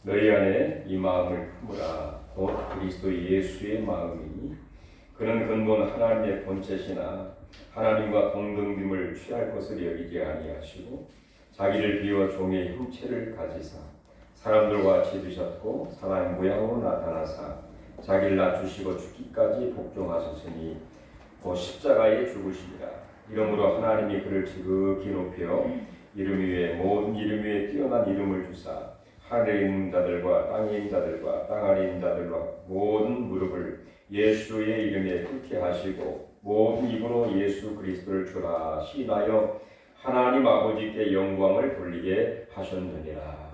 너희 안에 이 마음을 품으라. 곧 그리스도 예수의 마음이니 그는 근본 하나님의 본체시나 하나님과 동등됨을 취할 것을 여기지 아니하시고 자기를 비워 종의 형체를 가지사 사람들과 같이 드셨고 사람의 모양으로 나타나사 자기를 낮추시고 죽기까지 복종하셨으니 곧 십자가에 죽으시니라. 이러므로 하나님이 그를 지극히 높여 이름 위에 모든 이름 위에 뛰어난 이름을 주사 하늘에 있는 자들과 땅에 있는 자들과 땅 아래 있는 자들과 모든 무릎을 예수의 이름에 꿇게 하시고 모든 입으로 예수 그리스도를 주라 시인하여 하나님 아버지께 영광을 돌리게 하셨느니라.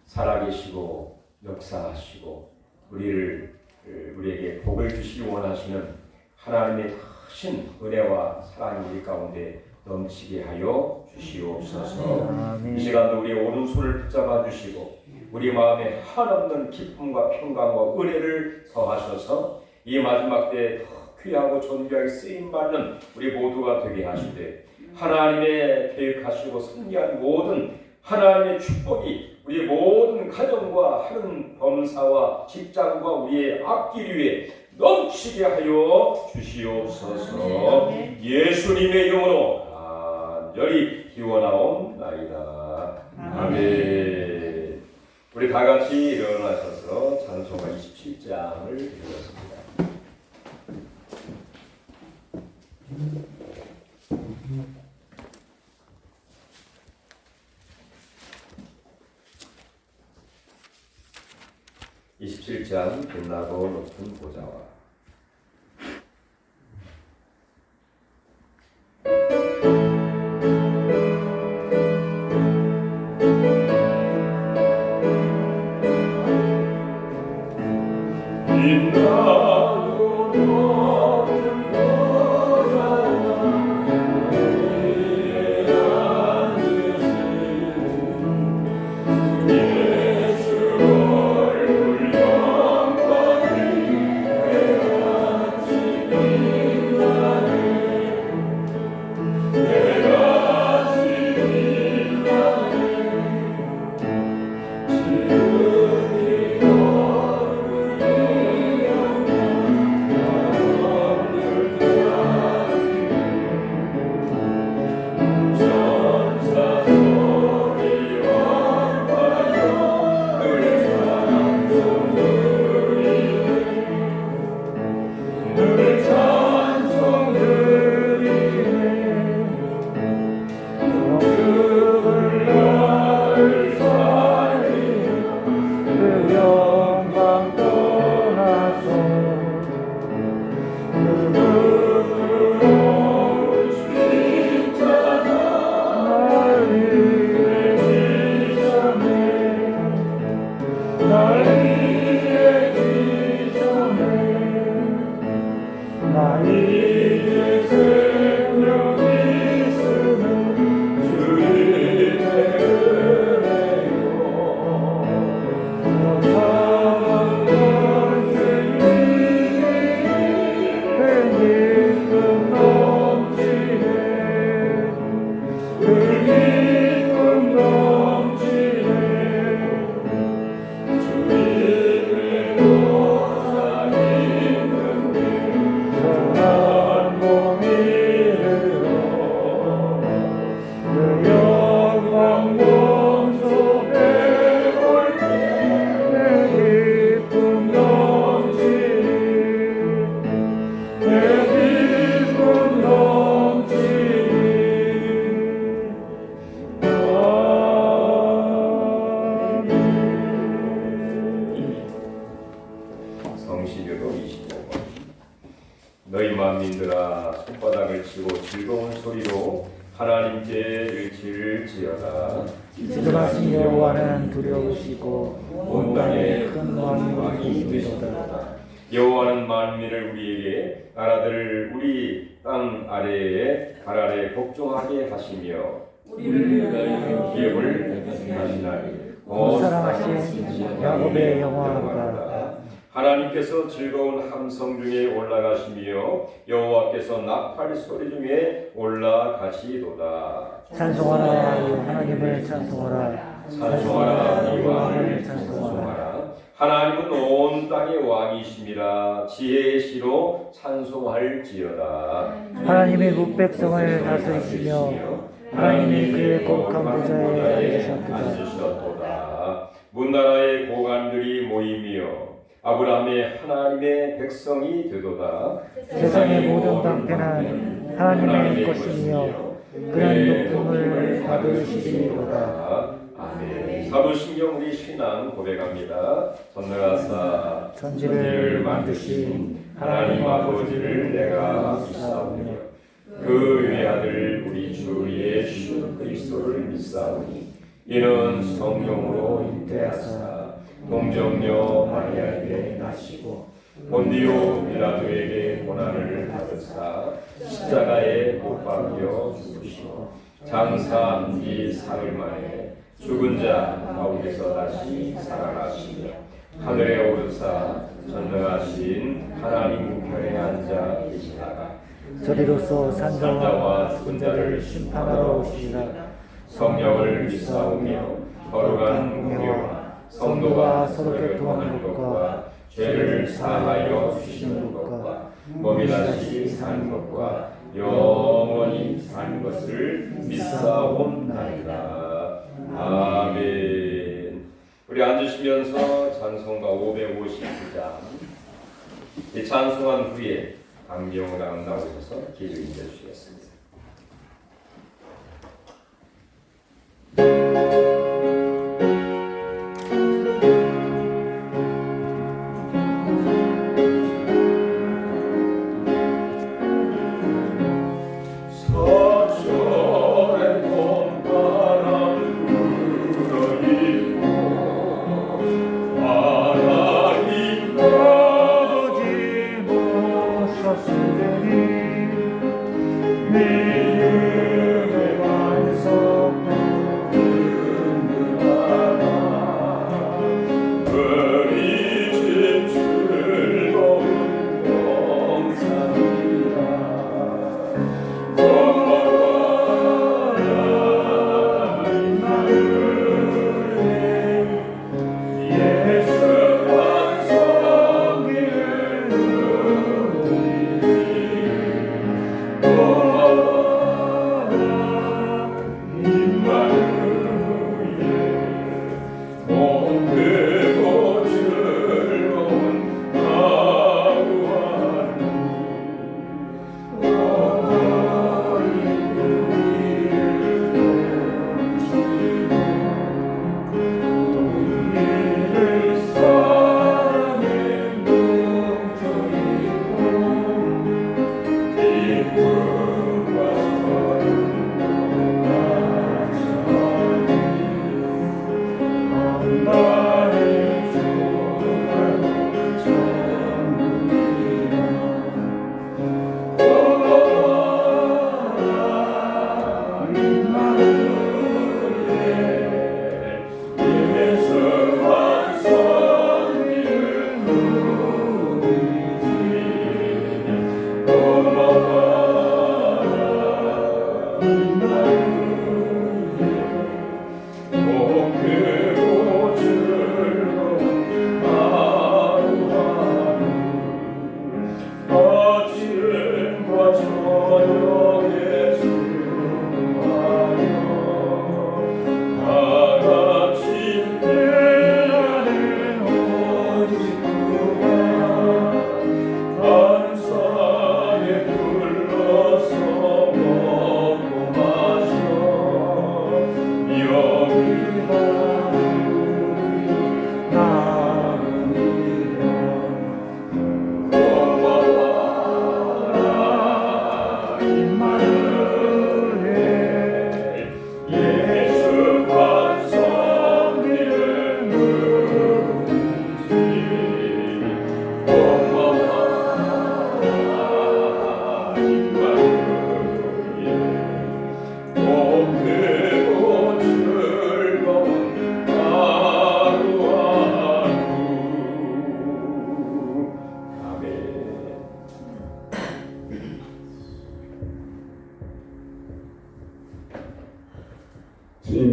살아계시고 역사하시고 우리에게 복을 주시기 원하시는 하나님의 크신 은혜와 사랑이 우리 가운데 넘치게 하여 주시옵소서. 이 시간도 우리의 오른손을 붙잡아 주시고 우리 마음에 한없는 기쁨과 평강과 은혜를 더하셔서 이 마지막 때에 더 귀하고 존귀하게 쓰임받는 우리 모두가 되게 하시되 하나님의 계획하시고 승리한 모든 하나님의 축복이 우리 모든 가정과 하는 범사와 직장과 우리의 앞길 위에 넘치게 하여 주시옵소서. 예수님의 이름으로 간절히 기원하옵나이다. 아멘. 우리 다 같이 일어나셔서 찬송가 27장을 읽었습니다. (27장) 빛나고 높은 보좌와 성시교도 25번. 너희 만민들아 손바닥을 치고 즐거운 소리로 하나님께 일치를 지어라. 지존하신 여호와는 두려우시고 온 땅에 큰 왕이 되시도다. 여호와는 만민을 우리에게 나라들을 우리 땅 아래에 발 아래 복종하게 하시며 우리를 위하여 기업을 하시나니 사랑하신 야곱의 영화로다. 하나님께서 즐거운 함성 중에 올라가시며 여호와께서 나팔 소리 중에 올라가시도다. 찬송하라 하나님을 찬송하라. 찬송하라 이 왕을 왕을 찬송하라. 하나님은 온 땅의 왕이심이라. 지혜의 시로 찬송할지어다. 하나님의 묵백성을 다스리시며 하나님이 그의 거룩한 보좌에 앉으셨도다. 문나라의 고관들이 모이며 아브라함의 하나님의 백성이 되도다. 세상의 모든 방패는 하나님의 것이며 그는 높음을 받으시리로다. 아멘. 사도신경 우리 신앙 고백합니다. 전능하사 천지를 만드신 하나님 아버지를 내가 믿사오며 그 외아들 우리 주 예수 그리스도를 믿사오니 이는 성령으로 잉태하사 동정녀 마리아에게 나시고 본디오 빌라도에게 고난을 받으사 십자가에 못 박혀 죽으시고 장사한 지 사흘 만에 죽은 자 가운데서 다시 살아나시며 하늘에 오르사 전능하신 하나님 우편에 앉아 계시다가 저리로서 산자와 산자와 죽은 자를 심판하러 오시리라. 성령을 믿사오며 거룩한 공교와 성도가 서로 교통하는 것과 죄를 사하여 주시는 것과 몸이 다시 사는 것과 영원히 사는 것을 믿사옵나이다. 아멘. 우리 앉으시면서 찬송가 559장 이 찬송한 후에 강경을 나오셔서 기를 인도해주시겠습니다. 내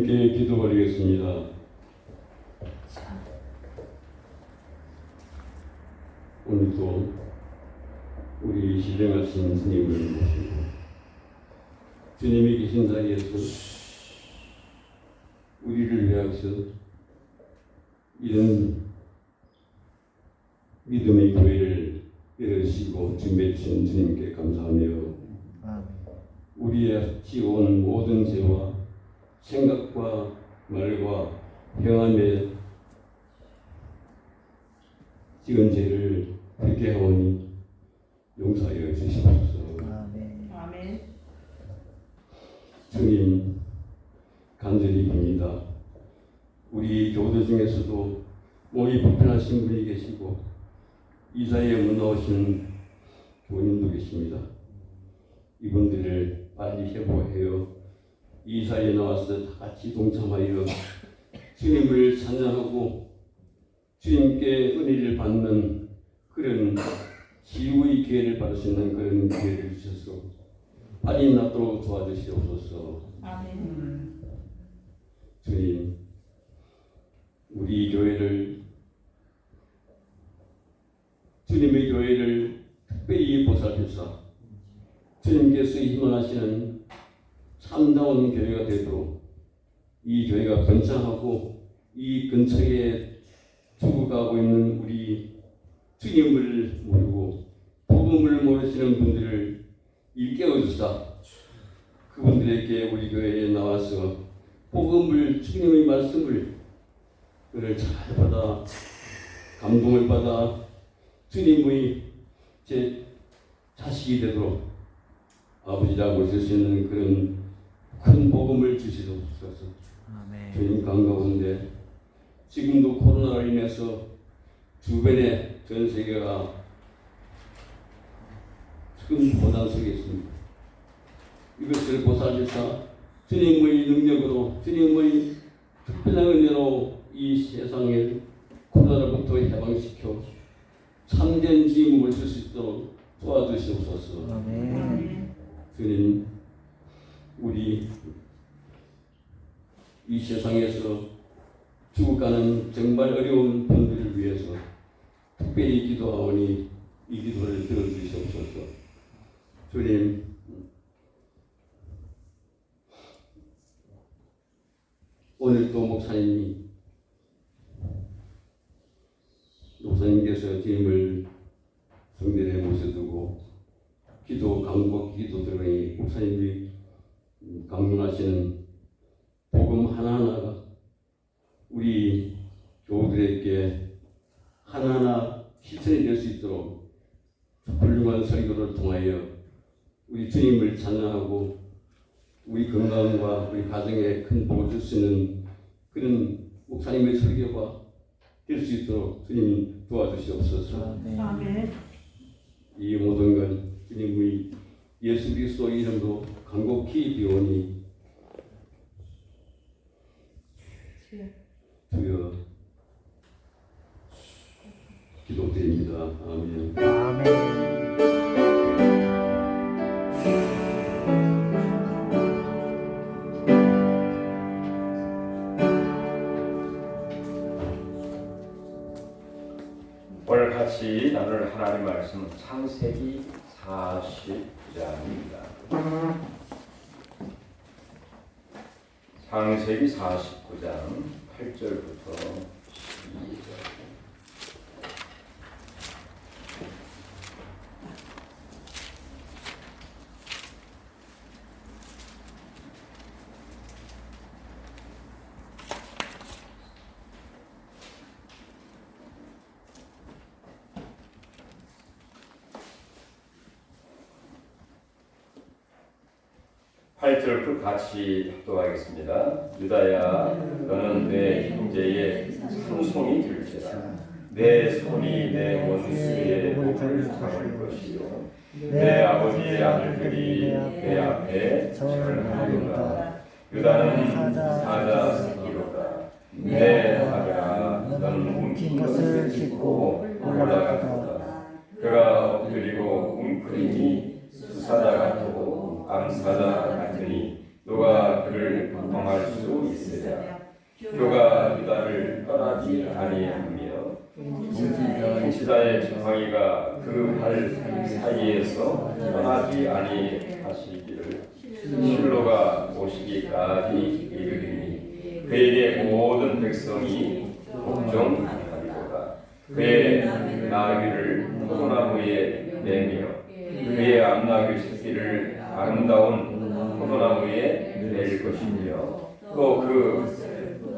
함께 기도 올리겠습니다. 오늘도 우리 신령하신 주님을 모시고 주님이 계신 자리에서 우리를 위하여서 이런 믿음의 교회를 열으시고 준비해 주신 주님께 감사하며 아멘. 우리의 지어온 모든 죄와 생각과 말과 행함에 지은 죄를 회개하오니 용서하여 주시옵소서. 아멘. 아멘. 주님 간절히 빕니다. 우리 교우들 중에서도 몸이 불편하신 분이 계시고 이 자리에 못 나오시는 교우님도 계십니다. 이분들을 빨리 회복하여 이 자리에 나와서 다 같이 동참하여 주님을 찬양하고 주님께 은혜를 받는 그런 지우의 기회를 받을 수 있는 그런 기회를 주셔서 빨리 낫도록 도와주시옵소서. 아멘. 주님, 우리 교회를 주님의 교회를 특별히 보살펴사 주님께서 희망하시는 참다운 교회가 되도록 이 교회가 번창하고 이 근처에 죽어가고 있는 우리 주님을 모르고 복음을 모르시는 분들을 일깨워 주사 그분들에게 우리 교회에 나와서 복음을 주님의 말씀을 그를 잘 받아 감동을 받아 주님의 제 자식이 되도록 아버지라고 할 수 있는 그런 큰 복음을 주시옵소서. 아멘. 주님 가운데 지금도 코로나로 인해서 주변에 전 세계가 큰 고난 속에 있습니다. 이것을 보살펴사 주님의 능력으로 주님의 특별한 은혜로 이 세상을 코로나로부터 해방시켜 참된 지음을 쓸 수 있도록 도와주시옵소서. 아멘. 주님, 우리 이 세상에서 죽어가는 정말 어려운 분들을 위해서 특별히 기도하오니 이 기도를 들어주시옵소서. 주님, 오늘도 목사님께서 주님을 성전에 모셔두고 기도 강복 기도 들으니 목사님이 강론하시는 복음 하나하나가 우리 교우들에게 하나하나 실천이 될 수 있도록 훌륭한 설교를 통하여 우리 주님을 찬양하고 우리 건강과 우리 가정에 큰 복을 줄 수 있는 그런 목사님의 설교가 될 수 있도록 주님 도와주시옵소서. 아멘. 아멘. 이 모든 건 주님의 예수 그리스도 이름으로 간곡히 비오니 주여 기도드립니다. 아멘. 아멘. 오늘 같이 나눌 하나님 말씀은 창세기 40장입니다. 창세기 49장 8절부터 12절. 그 같이 합독하겠습니다. 유다야, 너는 내 형제의 삼손이 될지라. 내 손이 내 원수의 목을 잡을 것이요 내 아버지의 아들들이 내 앞에 절하리로다. 유다는 사자 새끼로다. 내 아들아, 너는 움킨 것을 짚고 올라가도다. 그가 엎드리고 웅크리니 수사자 같고 암사자 같으니 너가 그를 방황할 수 있으랴. 아니하며 통치자의 지팡이가 그 발 사이에서 떠나지 아니하시기를 실로가 오시기까지 이르리니 그에게 모든 백성이 복종하리로다. 그의 나귀를 포도나무에 매며 그의 암나귀 새끼를 아름다운 포도나무에 낼 것이며 또 그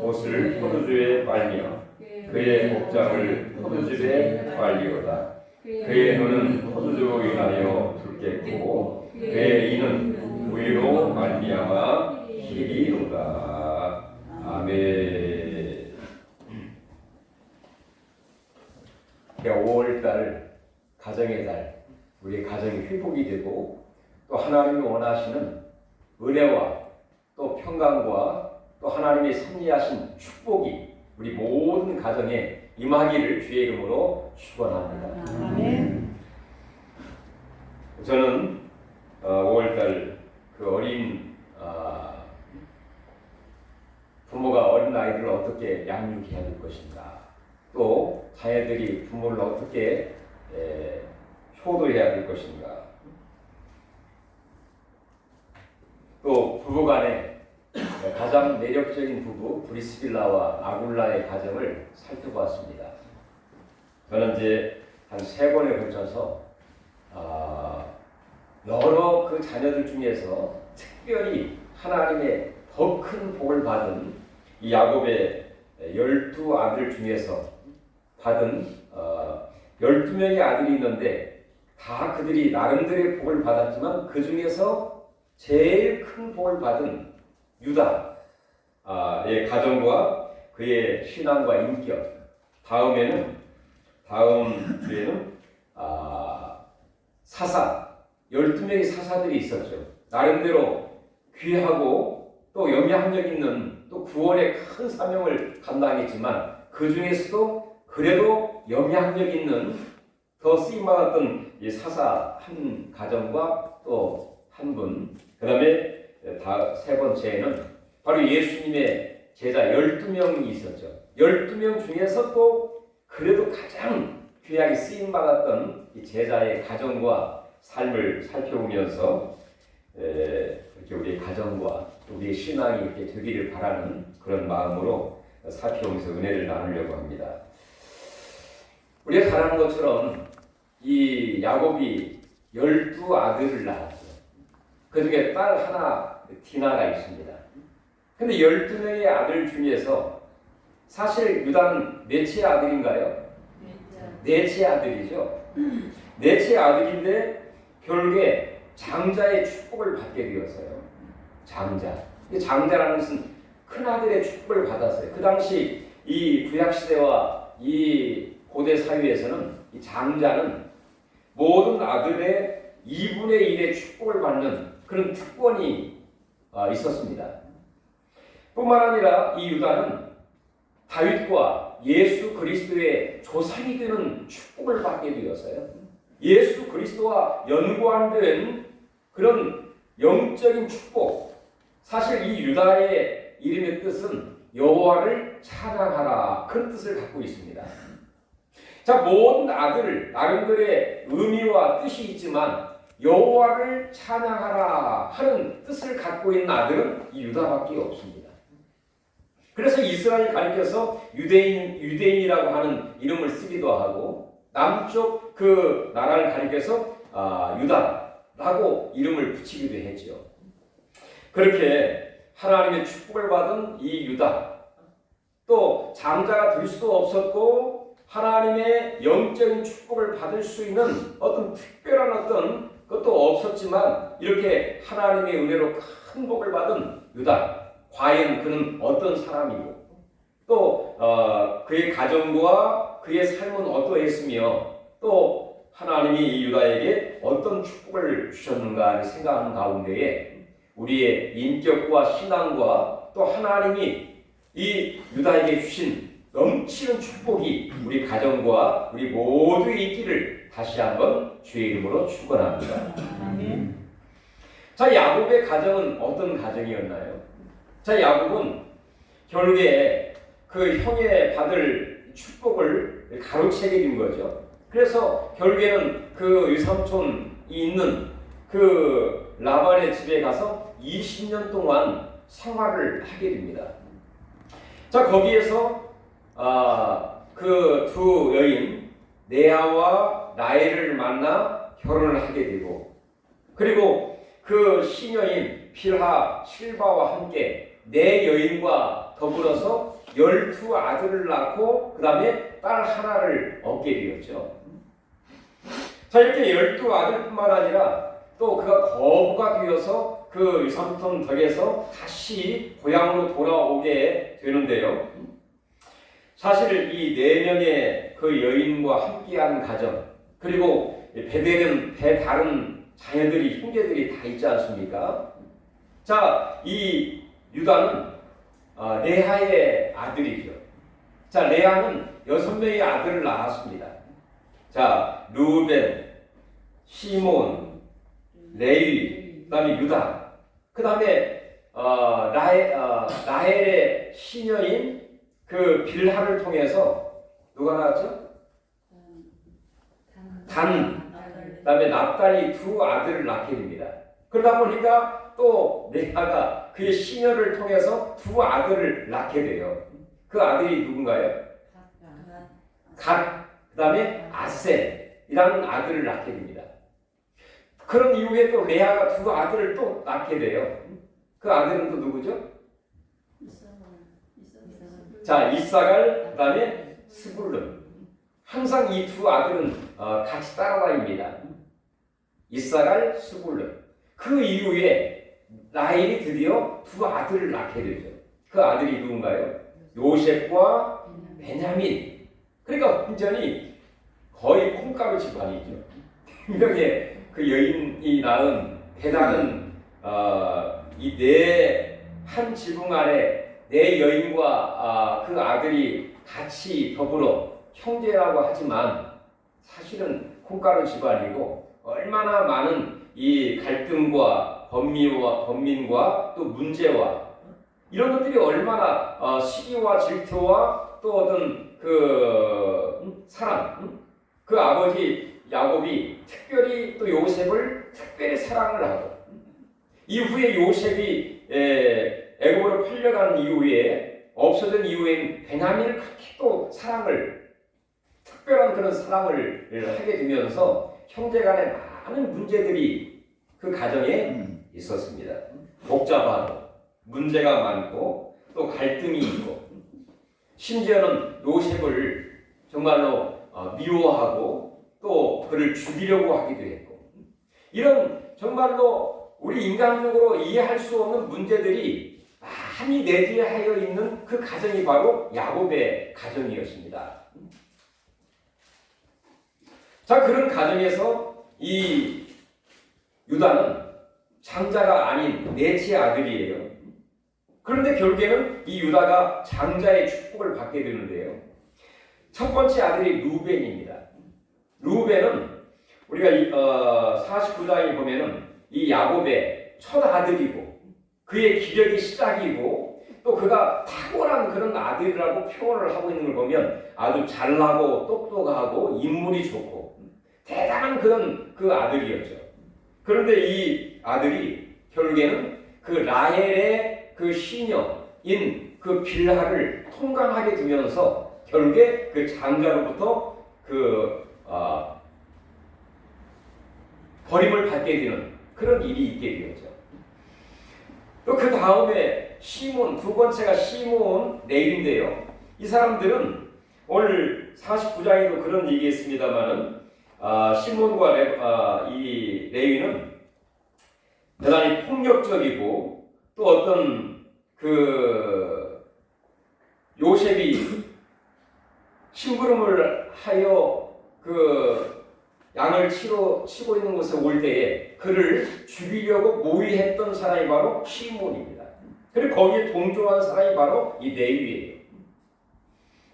옷을 포도주에 빨며 그의 복장을 포도즙에 빨리로다. 그의 눈은 포도주로 인하여 붉겠고 그의 이는 부위로 말미암아 희리로다. 아멘. 5월달 가정의 달, 우리 가정이 회복이 되고 또 하나님이 원하시는 은혜와 또 평강과 또 하나님의 섭리하신 축복이 우리 모든 가정에 임하기를 주의 이름으로 축원합니다. 아멘. 저는 5월달 그 어린 부모가 어린 아이들을 어떻게 양육해야 될 것인가, 또 자녀들이 부모를 어떻게 효도해야 될 것인가, 또 부부간에 가장 매력적인 부부 브리스빌라와 아굴라의 가정을 살펴보았습니다. 저는 이제 한 3번에 걸쳐서 여러 그 자녀들 중에서 특별히 하나님의 더 큰 복을 받은 이 야곱의 12아들 중에서 받은 12명의 아들이 있는데 다 그들이 나름대로의 복을 받았지만 그 중에서 제일 큰 복을 받은 유다의 가정과 그의 신앙과 인격, 다음 주에는 사사, 12명의 사사들이 있었죠. 나름대로 귀하고 또 영향력 있는 또 구원의 큰 사명을 감당했지만 그 중에서도 그래도 영향력 있는 더 쓰임받았던 이 사사 한 가정과 또 한 분, 그 다음에 3번째에는 바로 예수님의 제자 12명이 있었죠. 12명 중에서 또 그래도 가장 귀하게 쓰임받았던 이 제자의 가정과 삶을 살펴보면서 이렇게 우리의 가정과 우리의 신앙이 이렇게 되기를 바라는 그런 마음으로 살펴보면서 은혜를 나누려고 합니다. 우리가 잘 아는 것처럼 이 야곱이 12아들을 낳았죠. 그 중에 딸 하나 디나가 있습니다. 근데 12명의 아들 중에서 사실 유다는 넷째 아들인가요? 넷째 아들이죠. 넷째 아들인데 결국에 장자의 축복을 받게 되었어요. 장자라는 것은 큰 아들의 축복을 받았어요. 그 당시 이 구약 시대와 이 고대 사회에서는 이 장자는 모든 아들의 2분의 1의 축복을 받는 그런 특권이 있었습니다. 뿐만 아니라 이 유다는 다윗과 예수 그리스도의 조상이 되는 축복을 받게 되었어요. 예수 그리스도와 연관된 그런 영적인 축복. 사실 이 유다의 이름의 뜻은 여호와를 찬양하라, 그런 뜻을 갖고 있습니다. 자, 모든 아들 나름대로의 의미와 뜻이 있지만 여호와를 찬양하라 하는 뜻을 갖고 있는 아들은 이 유다밖에 없습니다. 그래서 이스라엘 가리켜서 유대인이라고 하는 이름을 쓰기도 하고, 남쪽 그 나라를 가리켜서 유다라고 이름을 붙이기도 했죠. 그렇게 하나님의 축복을 받은 이 유다, 또 장자가 될 수도 없었고 하나님의 영적인 축복을 받을 수 있는 어떤 특별한 어떤 것도 없었지만 이렇게 하나님의 은혜로 큰 복을 받은 유다, 과연 그는 어떤 사람이고 또 그의 가정과 그의 삶은 어떠했으며 또 하나님이 이 유다에게 어떤 축복을 주셨는가 생각하는 가운데에 우리의 인격과 신앙과 또 하나님이 이 유다에게 주신 넘치는 축복이 우리 가정과 우리 모두에 있기를 다시 한번 주의 이름으로 축원합니다. 아멘. 자, 야곱의 가정은 어떤 가정이었나요? 자, 야곱은 결국에 그 형의 받을 축복을 가로채게 된 거죠. 그래서 결국에는 그 유삼촌이 있는 그 라반의 집에 가서 20년 동안 생활을 하게 됩니다. 자, 거기에서 그 두 여인 레아와 라헬을 만나 결혼을 하게 되고, 그리고 그 시녀인 빌하 실바와 함께 네 여인과 더불어서 12아들을 낳고 그 다음에 딸 하나를 얻게 되었죠. 자, 이렇게 12아들뿐만 아니라 또 그가 거부가 되어서 그 유삼촌 덕에서 다시 고향으로 돌아오게 되는데요. 사실 이 4명의 그 여인과 함께하는 가정, 그리고 배다른 자녀들이, 형제들이 다 있지 않습니까? 자, 이 유다는 레아의 아들이죠. 자, 레아는 6명의 아들을 낳았습니다. 자, 루벤, 시몬, 레위, 그 다음에 유다, 그 다음에 라헬의 시녀인 그 빌하를 통해서 누가 나왔죠? 단, 그 다음에 납달리 두 아들을 낳게 됩니다. 그러다 보니까 또 레아가 그의 시녀를 통해서 두 아들을 낳게 돼요. 그 아들이 누군가요? 갓, 그 다음에 아셀이라는 아들을 낳게 됩니다. 그런 이후에 또 레아가 두 아들을 또 낳게 돼요. 그 아들은 또 누구죠? 자, 이사갈, 그 다음에 스불룬. 항상 이 두 아들은 같이 따라다닙니다. 이사갈, 스불룬. 그 이후에 라헬이 드디어 두 아들을 낳게 되죠. 그 아들이 누군가요? 요셉과 베냐민. 그러니까 완전히 거의 콩가루 집안이죠. 분명히 그 여인이 낳은 배다른 이 한 지붕 아래 네 여인과 그 아들이 같이 더불어 형제라고 하지만 사실은 콩가루 집안이고, 얼마나 많은 이 갈등과 번민과 또 문제와 이런 것들이 얼마나 시기와 질투와 또 어떤 그 사랑, 그 아버지 야곱이 특별히 또 요셉을 특별히 사랑을 하고, 이후에 요셉이 애굽으로 팔려간 이후에 없어진 이후엔 베냐민을 그렇게 또 특별한 그런 사랑을 하게 되면서 형제간에 많은 문제들이 그 가정에 있었습니다. 복잡하고 문제가 많고 또 갈등이 있고, 심지어는 요셉을 정말로 미워하고 또 그를 죽이려고 하기도 했고, 이런 정말로 우리 인간적으로 이해할 수 없는 문제들이 많이 내재하여 있는 그 가정이 바로 야곱의 가정이었습니다. 자, 그런 가정에서 이 유다는 장자가 아닌 넷째 아들이에요. 그런데 결국에는 이 유다가 장자의 축복을 받게 되는데요. 첫 번째 아들이 루벤입니다. 루벤은 우리가 49장에 보면은 이 야곱의 첫 아들이고 그의 기력이 시작이고 또 그가 탁월한 그런 아들이라고 표현을 하고 있는 걸 보면 아주 잘나고 똑똑하고 인물이 좋고 대단한 그런 그 아들이었죠. 그런데 이 아들이 결국에는 그 라헬의 그 시녀인 그 빌하를 통간하게 되면서 결국에 그 장자로부터 버림을 받게 되는 그런 일이 있게 되었죠. 또 그 다음에 시몬, 두 번째가 시몬 레위인데요. 이 사람들은 오늘 49장에도 그런 얘기했습니다만은 시몬과 이 레위는 대단히 폭력적이고 또 어떤 그 요셉이 심부름을 하여 그 양을 치고 있는 곳에 올 때에 그를 죽이려고 모의했던 사람이 바로 시몬입니다. 그리고 거기에 동조한 사람이 바로 이 레위예요.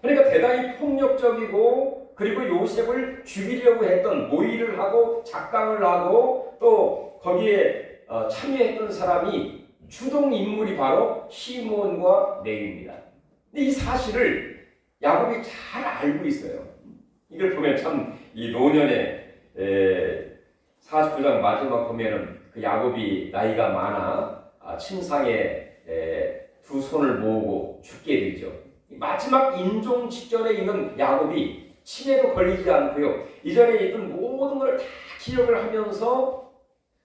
그러니까 대단히 폭력적이고 그리고 요셉을 죽이려고 했던, 모의를 하고 작당을 하고 또 거기에 참여했던 사람이 주동 인물이 바로 시몬과 레위입니다. 근데 이 사실을 야곱이 잘 알고 있어요. 이걸 보면 참 이 노년에 49장 마지막 보면은 그 야곱이 나이가 많아 침상에 두 손을 모으고 죽게 되죠. 마지막 인종 직전에 있는 야곱이 치매도 걸리지 않고요. 이전에 있던 모든 걸 다 기억을 하면서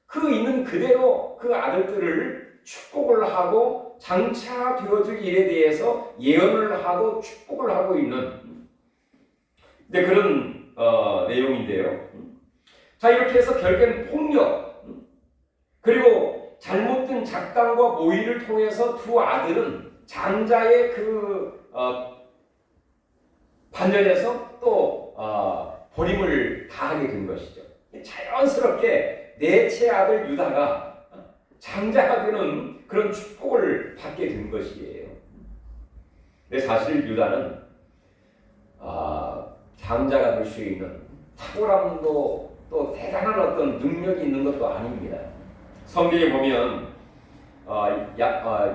그 있는 그대로 그 아들들을 축복을 하고 장차 되어질 일에 대해서 예언을 하고 축복을 하고 있는 그런 내용인데요. 자, 이렇게 해서 결국엔 폭력 그리고 잘못된 작당과 모의를 통해서 두 아들은 장자의 그 반열에서 또 버림을 당하게 된 것이죠. 자연스럽게 넷째 아들 유다가 장자가 되는 그런 축복을 받게 된 것이에요. 근데 사실 유다는 장자가 될 수 있는 탁월함도 또 대단한 어떤 능력이 있는 것도 아닙니다. 성경에 보면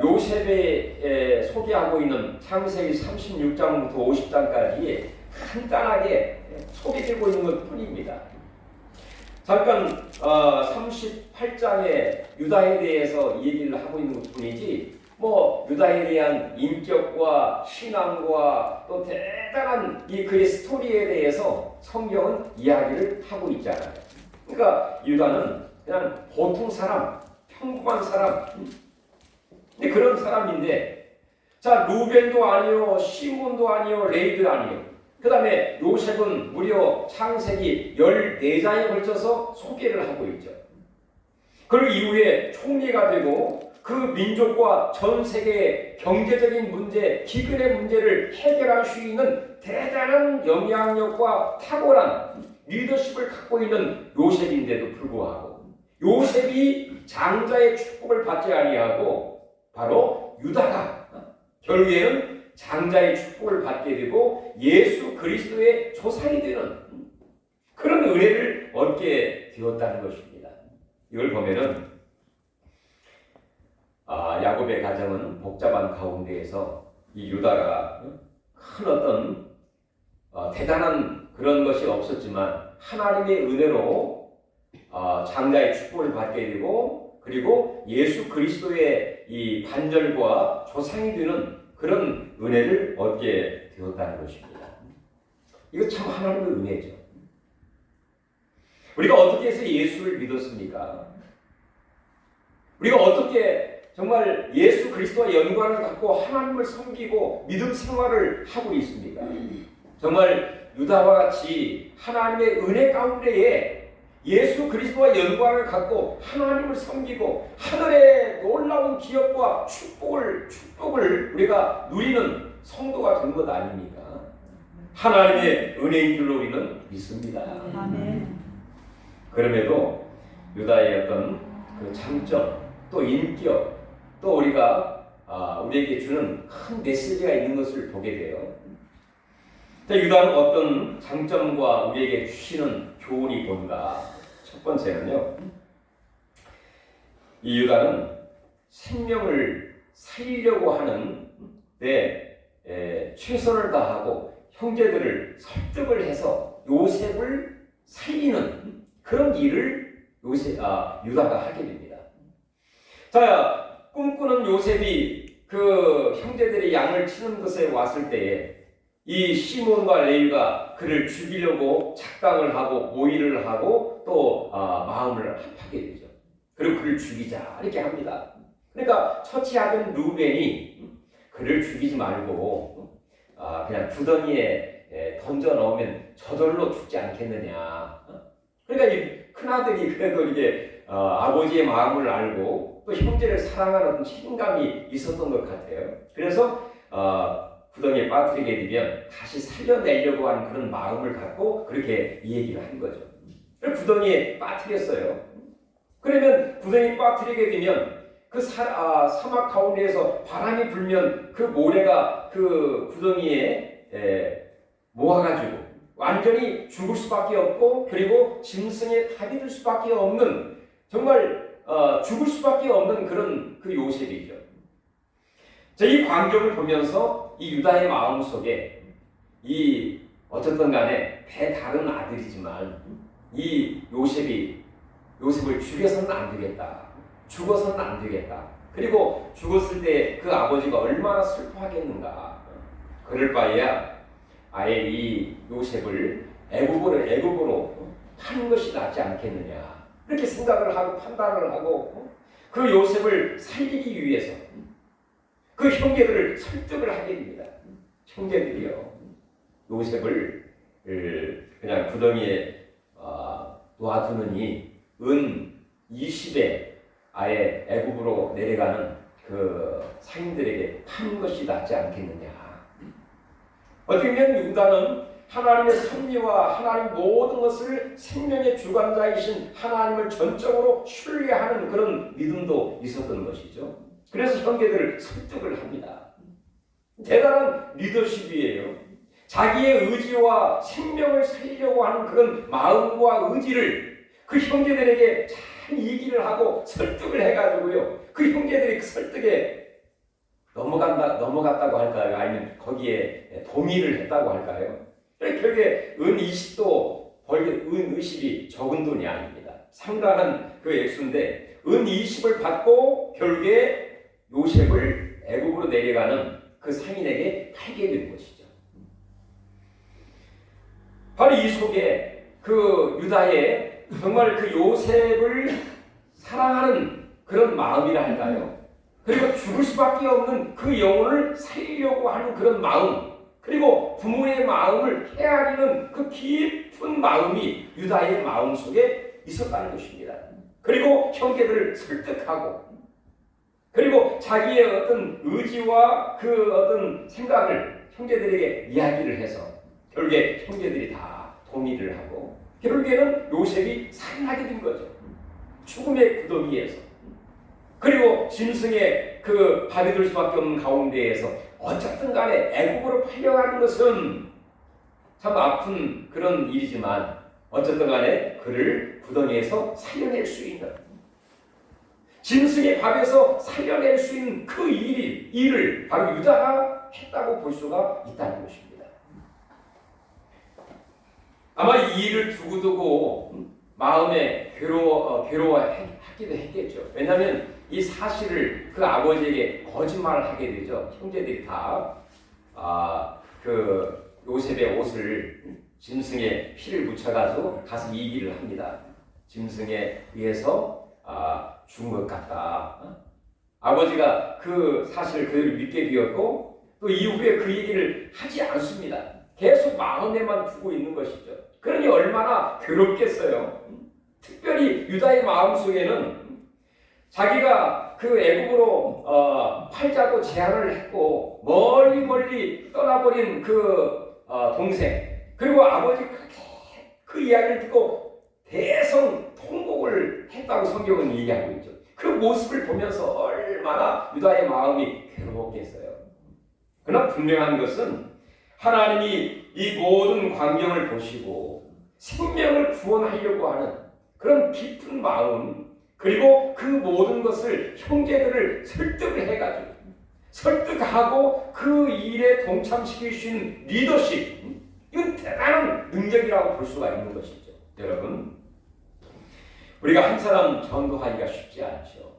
요셉에 소개하고 있는 창세기 36장부터 50장까지 간단하게 소개되고 있는 것 뿐입니다. 잠깐 38장에 유다에 대해서 얘기를 하고 있는 것 뿐이지 뭐 유다에 대한 인격과 신앙과 또 대단한 이 그의 스토리에 대해서 성경은 이야기를 하고 있잖아요. 그러니까 유다는 그냥 보통 사람, 평범한 사람, 근데 그런 사람인데, 자 루벤도 아니요, 시몬도 아니요, 레위도 아니요. 그 다음에 요셉은 무려 창세기 14장에 걸쳐서 소개를 하고 있죠. 그리고 이후에 총리가 되고 그 민족과 전 세계의 경제적인 문제, 기근의 문제를 해결할 수 있는 대단한 영향력과 탁월한 리더십을 갖고 있는 요셉인데도 불구하고 요셉이 장자의 축복을 받지 아니하고 바로 유다가 결국에는 장자의 축복을 받게 되고 예수 그리스도의 조상이 되는 그런 은혜를 얻게 되었다는 것입니다. 이걸 보면은 야곱의 가정은 복잡한 가운데에서 이 유다가 큰 어떤 대단한 그런 것이 없었지만 하나님의 은혜로 장자의 축복을 받게 되고 그리고 예수 그리스도의 이 반절과 조상이 되는 그런 은혜를 얻게 되었다는 것입니다. 이거 참 하나님의 은혜죠. 우리가 어떻게 해서 예수를 믿었습니까? 우리가 어떻게 정말 예수 그리스도와 연관을 갖고 하나님을 섬기고 믿음 생활을 하고 있습니까? 정말 유다와 같이 하나님의 은혜 가운데에 예수 그리스도와 연관을 갖고 하나님을 섬기고 하늘의 놀라운 기업과 축복을 우리가 누리는 성도가 된 것 아닙니까? 하나님의 은혜인 줄로 우리는 믿습니다. 아멘. 그럼에도 유다의 어떤 그 장점, 또 인격, 또 우리가 우리에게 주는 큰 메시지가 있는 것을 보게 돼요. 유다는 어떤 장점과 우리에게 주시는 교훈이 뭔가? 첫 번째는요, 이 유다는 생명을 살리려고 하는 데 최선을 다하고 형제들을 설득을 해서 요셉을 살리는 그런 일을 유다가 하게 됩니다. 자, 꿈꾸는 요셉이 그 형제들의 양을 치는 것에 왔을 때에 이 시몬과 레위가 그를 죽이려고 작당을 하고 모의를 하고 또 마음을 합하게 되죠. 그리고 그를 죽이자 이렇게 합니다. 그러니까 첫째 아들 루벤이 그를 죽이지 말고 그냥 구덩이에 던져 넣으면 저절로 죽지 않겠느냐. 그러니까 이 큰아들이 그래도 이게 아버지의 마음을 알고 또 형제를 사랑하는 책임감이 있었던 것 같아요. 그래서 구덩이에 빠뜨리게 되면 다시 살려내려고 하는 그런 마음을 갖고 그렇게 이 얘기를 한 거죠. 그래서 구덩이에 빠뜨렸어요. 그러면 구덩이에 빠뜨리게 되면 그 사막 가운데에서 바람이 불면 그 모래가 그 구덩이에 모아가지고 완전히 죽을 수밖에 없고 그리고 짐승에 답이 될 수밖에 없는 정말 죽을 수밖에 없는 그런 그 요셉이죠. 자, 이 광경을 보면서 이 유다의 마음 속에 이 어쨌든 간에 배다른 아들이지만 이 요셉을 죽여서는 안 되겠다. 죽어서는 안 되겠다. 그리고 죽었을 때 그 아버지가 얼마나 슬퍼하겠는가. 그럴 바에야 아예 이 요셉을 애굽으로 파는 것이 낫지 않겠느냐. 그렇게 생각을 하고 판단을 하고 그 요셉을 살리기 위해서 그 형제들을 설득을 하게 됩니다. 형제들이요. 요셉을 그냥 구덩이에 놔두느니 은 20에 아예 애굽으로 내려가는 그 상인들에게 파는 것이 낫지 않겠느냐. 어떻게 보면 유다는 하나님의 섭리와 하나님 모든 것을 생명의 주관자이신 하나님을 전적으로 신뢰하는 그런 믿음도 있었던 것이죠. 그래서 형제들을 설득을 합니다. 대단한 리더십이에요. 자기의 의지와 생명을 살리려고 하는 그런 마음과 의지를 그 형제들에게 잘 얘기를 하고 설득을 해가지고요. 그 형제들이 그 설득에 넘어갔다고 할까요? 아니면 거기에 동의를 했다고 할까요? 결국에 은 20도 은 20이 적은 돈이 아닙니다. 상당한 그 액수인데 은 20을 받고 결국에 요셉을 애굽으로 내려가는 그 상인에게 팔게 된 것이죠. 바로 이 속에 그 유다의 정말 그 요셉을 사랑하는 그런 마음이라 할까요? 그리고 죽을 수밖에 없는 그 영혼을 살리려고 하는 그런 마음, 그리고 부모의 마음을 헤아리는 그 깊은 마음이 유다의 마음 속에 있었다는 것입니다. 그리고 형제들을 설득하고, 그리고 자기의 어떤 의지와 그 어떤 생각을 형제들에게 이야기를 해서 결국에 형제들이 다 동의를 하고 결국에는 요셉이 살인하게 된 거죠. 죽음의 구덩이에서. 그리고 짐승의 그 밥이 될 수밖에 없는 가운데에서 어쨌든 간에 애굽으로 팔려가는 것은 참 아픈 그런 일이지만 어쨌든 간에 그를 구덩이에서 살려낼 수 있는, 짐승의 밥에서 살려낼 수 있는 그 일을 바로 유다가 했다고 볼 수가 있다는 것입니다. 아마 이 일을 두고두고 마음에 괴로워하기도 했겠죠. 왜냐하면 이 사실을 그 아버지에게 거짓말을 하게 되죠. 형제들이 다 그 요셉의 옷을 짐승의 피를 묻혀가지고 가서 얘기를 합니다. 짐승에 의해서 죽은 것 같다. 아버지가 그 사실을 그대로 믿게 되었고 또 이후에 그 얘기를 하지 않습니다. 계속 마음에만 두고 있는 것이죠. 그러니 얼마나 괴롭겠어요. 특별히 유다의 마음속에는 자기가 그 애굽으로 팔자고 제안을 했고 멀리 떠나버린 그 동생, 그리고 아버지 그 이야기를 듣고 대성통곡을 했다고 성경은 얘기하고 있죠. 그 모습을 보면서 얼마나 유다의 마음이 괴로웠겠어요. 그러나 분명한 것은 하나님이 이 모든 광경을 보시고 생명을 구원하려고 하는 그런 깊은 마음, 그리고 그 모든 것을 형제들을 설득을 해가지고 설득하고 그 일에 동참시킬 수 있는 리더십, 이건 대단한 능력이라고 볼 수가 있는 것이죠. 여러분, 우리가 한 사람 전도하기가 쉽지 않죠.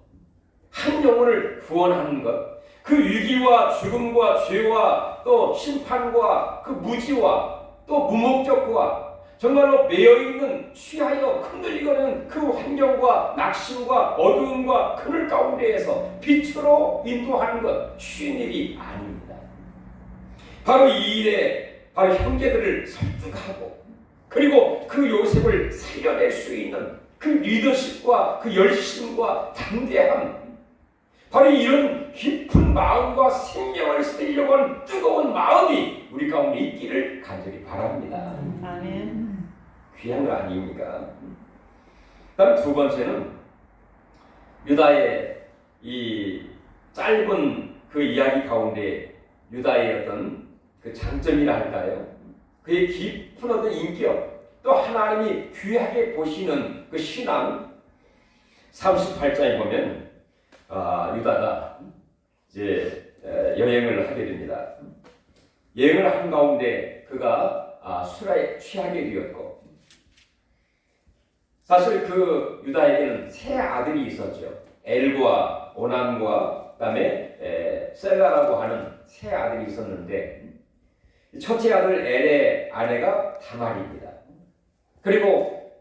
한 영혼을 구원하는 것, 그 위기와 죽음과 죄와 또 심판과 그 무지와 또 무목적과 정말로 매여있는 취하여 흔들리거리는 그 환경과 낙심과 어두움과 그늘 가운데에서 빛으로 인도하는 것 쉬운 일이 아닙니다. 바로 이 일에 바로 형제들을 설득하고 그리고 그 요셉을 살려낼 수 있는 그 리더십과 그 열심과 담대함, 바로 이런 깊은 마음과 생명을 살리려고 하는 뜨거운 마음이 우리 가운데 있기를 간절히 바랍니다. 아멘. 귀한 거 아닙니까? 다음 두 번째는 유다의 이 짧은 그 이야기 가운데 유다의 어떤 그 장점이라 할까요? 그의 깊은 어떤 인격, 또 하나님이 귀하게 보시는 그 신앙. 38장에 보면 유다가 이제 여행을 하게 됩니다. 여행을 한 가운데 그가 술에 취하게 되었고, 사실 그 유다에게는 세 아들이 있었죠. 엘과 오난과 그다음에 셀라라고 하는 세 아들이 있었는데, 첫째 아들 엘의 아내가 다말입니다. 그리고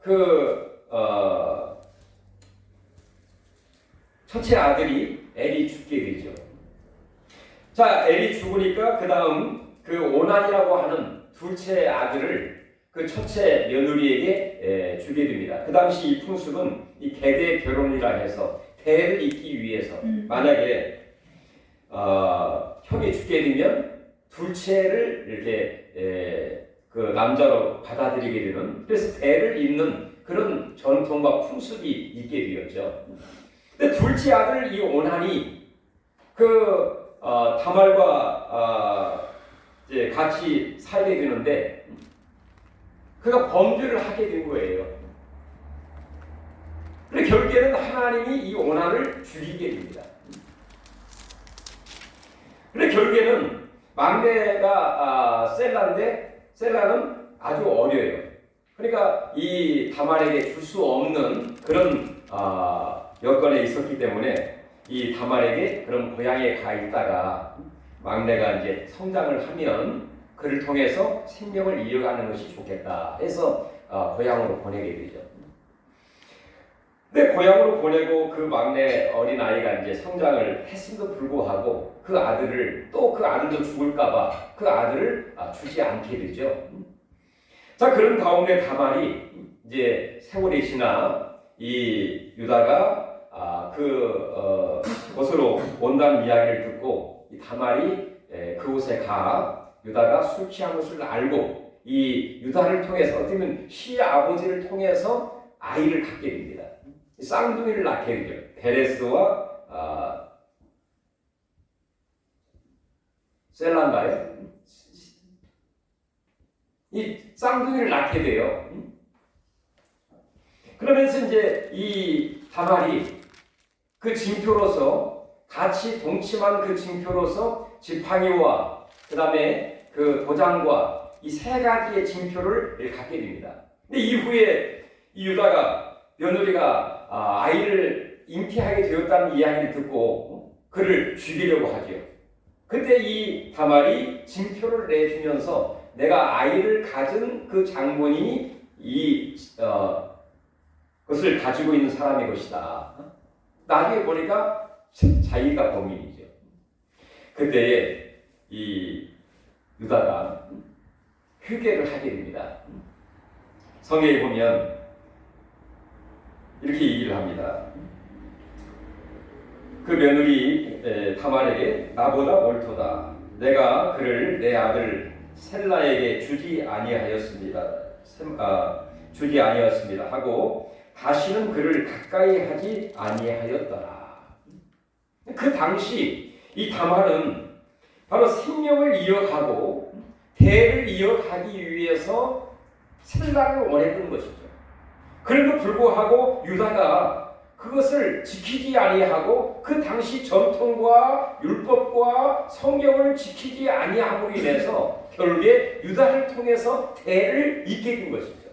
첫째 아들이 엘이 죽게 되죠. 자, 엘이 죽으니까 그 다음 그 오난이라고 하는 둘째 아들을 그 첫째 며느리에게 주게 됩니다. 그 당시 이 풍습은 이 계대 결혼이라 해서 대를 잇기 위해서 만약에 형이 죽게 되면 둘째를 이렇게 그 남자로 받아들이게 되는, 그래서 대를 잇는 그런 전통과 풍습이 있게 되었죠. 근데 둘째 아들 이 오난이 다말과 이제 같이 살게 되는데 그가 범죄를 하게 된 거예요. 그런데 결국에는 하나님이 이 오난을 죽이게 됩니다. 그런데 결국에는 막내가 셀라인데 셀라는 아주 어려요. 그러니까 이 다말에게 줄 수 없는 그런 여건에 있었기 때문에 이 다말에게 그런 고향에 가 있다가 막내가 이제 성장을 하면 그를 통해서 생명을 이어가는 것이 좋겠다 해서 고향으로 보내게 되죠. 근데 고향으로 보내고 그 막내 어린 아이가 이제 성장을 했음에도 불구하고 그 아들도 죽을까봐 그 아들을 주지 않게 되죠. 자, 그런 가운데 다말이 이제 세월이 지나 이 유다가 그곳으로 온다는 이야기를 듣고 이 다말이 그곳에 가 유다가 술 취한 것을 알고 이 유다를 통해서 어떻게 보면 시아버지를 통해서 아이를 갖게 됩니다. 쌍둥이를 낳게 되죠. 베레스와 셀라인가요? 이 쌍둥이를 낳게 돼요. 그러면서 이제 이 다말이 그 징표로서 같이 동침한 그 징표로서 지팡이와 그 다음에 그 도장과 이 세 가지의 징표를 갖게 됩니다. 근데 이후에 이 유다가 며느리가 아이를 잉태하게 되었다는 이야기를 듣고 그를 죽이려고 하죠. 그때 이 다말이 징표를 내주면서 내가 아이를 가진 그 장본인이 그것을 가지고 있는 사람의 것이다. 나중에 보니까 자기가 범인이죠. 그때 이 유다가 회개를 하게 됩니다. 성경에 보면 이렇게 얘기를 합니다. 그 며느리 다말에게 나보다 옳도다. 내가 그를 내 아들 셀라에게 주지 아니하였습니다 하고 다시는 그를 가까이 하지 아니하였더라. 그 당시 이 다말은 바로 생명을 이어가고 대를 이어가기 위해서 셀라를 원했던 것이죠. 그럼에도 불구하고 유다가 그것을 지키지 아니하고 그 당시 전통과 율법과 성경을 지키지 아니함으로 인해서 결국에 유다를 통해서 대를 잇게 된 것이죠.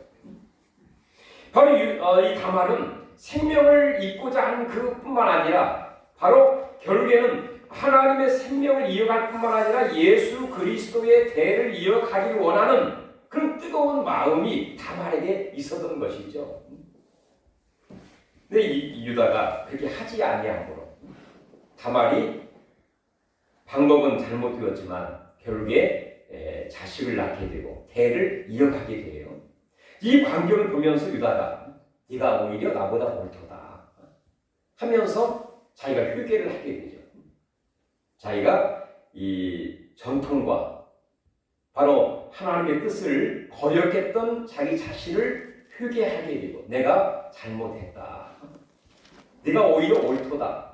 바로 이 다말은 생명을 잇고자 하는 그뿐만 아니라 바로 결국에는 하나님의 생명을 이어갈 뿐만 아니라 예수 그리스도의 대를 이어가기를 원하는 그런 뜨거운 마음이 다말에게 있었던 것이죠. 근데 이 유다가 그렇게 하지 아니함으로 다말이 방법은 잘못되었지만 결국에 자식을 낳게 되고 대를 이어가게 돼요. 이 광경을 보면서 유다가 네가 오히려 나보다 옳도다 하면서 자기가 회개를 하게 되죠. 자기가 이 전통과 바로 하나님의 뜻을 거역했던 자기 자신을 회개하게 되고 내가 잘못했다. 네가 오히려 옳도다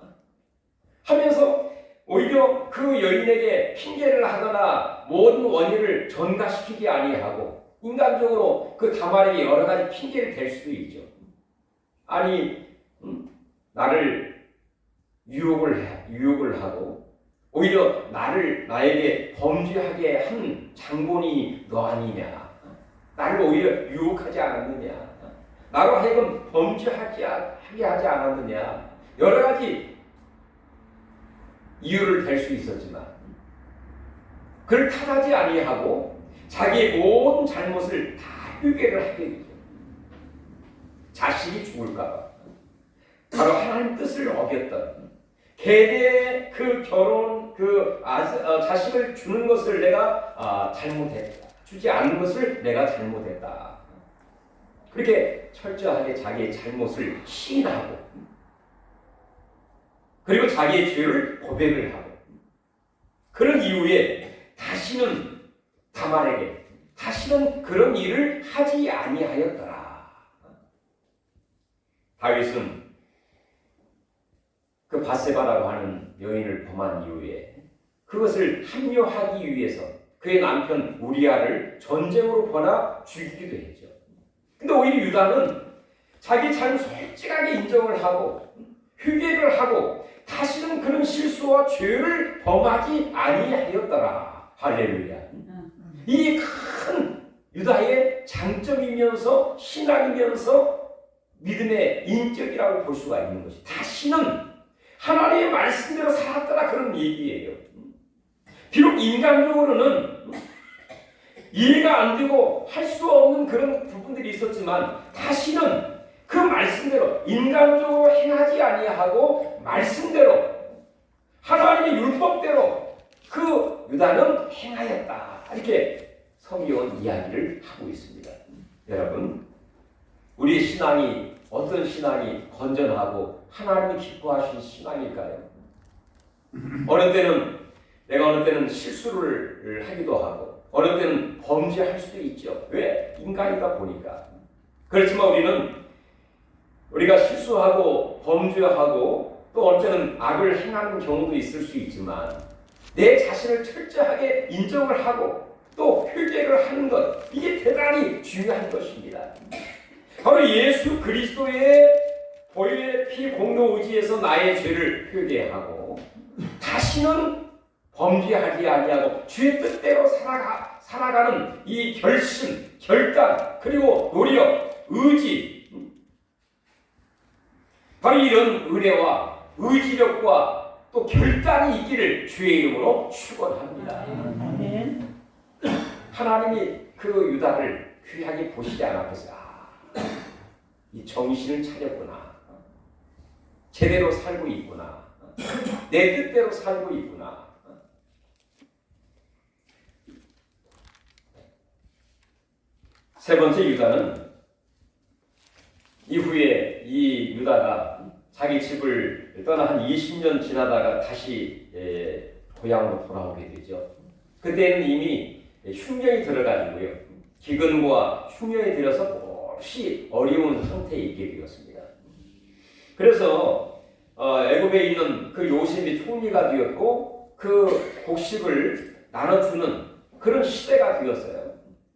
하면서 오히려 그 여인에게 핑계를 하거나 모든 원인을 전가시키지 아니하고 인간적으로 그 다말에게 여러 가지 핑계를 댈 수도 있죠. 나를 유혹을 하고 오히려 나에게 범죄하게 한 장본이 너 아니냐? 나를 오히려 유혹하지 않았느냐? 나로 하여금 범죄하게 하지 않았느냐? 여러 가지 이유를 댈 수 있었지만 그를 탓하지 아니하고 자기의 모든 잘못을 다 회개를 하게 되죠. 자식이 죽을까봐 바로 하나님 뜻을 어겼던 계대의 그 결혼 자식을 주는 것을 내가 잘못했다. 주지 않은 것을 내가 잘못했다. 그렇게 철저하게 자기의 잘못을 시인하고 그리고 자기의 죄를 고백을 하고 그런 이후에 다시는 다말에게 다시는 그런 일을 하지 아니하였더라. 다윗은 그 바세바라고 하는 여인을 범한 이후에 그것을 합류하기 위해서 그의 남편 우리아를 전쟁으로 보나 죽이기도 했죠. 근데 오히려 유다는 자기 잘못 솔직하게 인정을 하고 회개를 하고 다시는 그런 실수와 죄를 범하지 아니하였더라. 할렐루야. 이 큰 유다의 장점이면서 신앙이면서 믿음의 인격이라고 볼 수가 있는 것이 다시는 하나님의 말씀대로 살았더라 그런 얘기예요. 비록 인간적으로는 이해가 안 되고 할 수 없는 그런 부분들이 있었지만 다시는 그 말씀대로 인간적으로 행하지 아니하고 말씀대로 하나님의 율법대로 그 유다는 행하였다. 이렇게 성경은 이야기를 하고 있습니다. 여러분, 우리의 신앙이 어떤 신앙이 건전하고 하나님이 기뻐하신 신앙일까요? 어느 때는 실수를 하기도 하고 어느 때는 범죄할 수도 있죠. 왜? 인간이다 보니까. 그렇지만 우리가 실수하고 범죄하고 또 어느 때는 악을 행하는 경우도 있을 수 있지만 내 자신을 철저하게 인정을 하고 또 회개를 하는 것, 이게 대단히 중요한 것입니다. 바로 예수 그리스도의 보혈의 피 공로 의지에서 나의 죄를 회개하고 다시는 범죄하지 아니하고 주의 뜻대로 살아가는 이 결심, 결단, 그리고 노력, 의지, 바로 이런 은혜와 의지력과 또 결단이 있기를 주의 이름으로 축원합니다. 아멘. 하나님이 그 유다를 귀하게 보시지 않았겠어요. 이 정신을 차렸구나. 제대로 살고 있구나. 내 뜻대로 살고 있구나. 세 번째 유다는 이후에 이 유다가 자기 집을 떠나 한 20년 지나다가 다시 고향으로 돌아오게 되죠. 그때는 이미 흉년이 들어가지고요. 기근과 흉년이 들어서 몹시 어려운 상태에 있게 되었습니다. 그래서 애굽에 있는 그 요셉이 총리가 되었고 그 곡식을 나눠주는 그런 시대가 되었어요.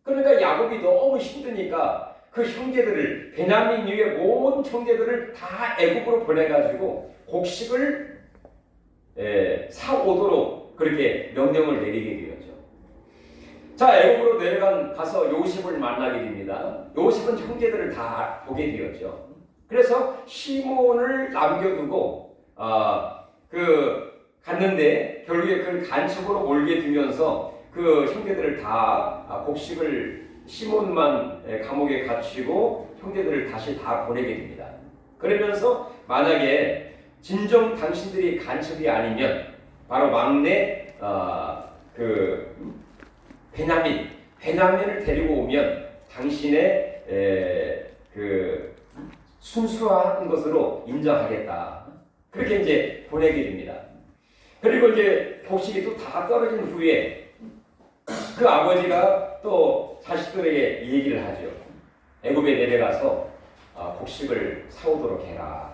그러니까 야곱이 너무 힘드니까 그 형제들을 베냐민 이외의 모든 형제들을 다 애굽으로 보내가지고 곡식을 사오도록 그렇게 명령을 내리게 되었죠. 자, 애굽으로 가서 요셉을 만나게 됩니다. 요셉은 형제들을 다 보게 되었죠. 그래서 시몬을 남겨두고 갔는데 결국에 그걸 간첩으로 몰게 되면서 그 형제들을 다 곡식을 시몬만 감옥에 갇히고 형제들을 다시 다 보내게 됩니다. 그러면서 만약에 진정 당신들이 간첩이 아니면 바로 막내 베냐민을 데리고 오면 당신의 순수한 것으로 인정하겠다. 그렇게 이제 보내게 됩니다. 그리고 이제 곡식이 또 다 떨어진 후에 그 아버지가 또 자식들에게 얘기를 하죠. 애굽에 내려가서 곡식을 사오도록 해라.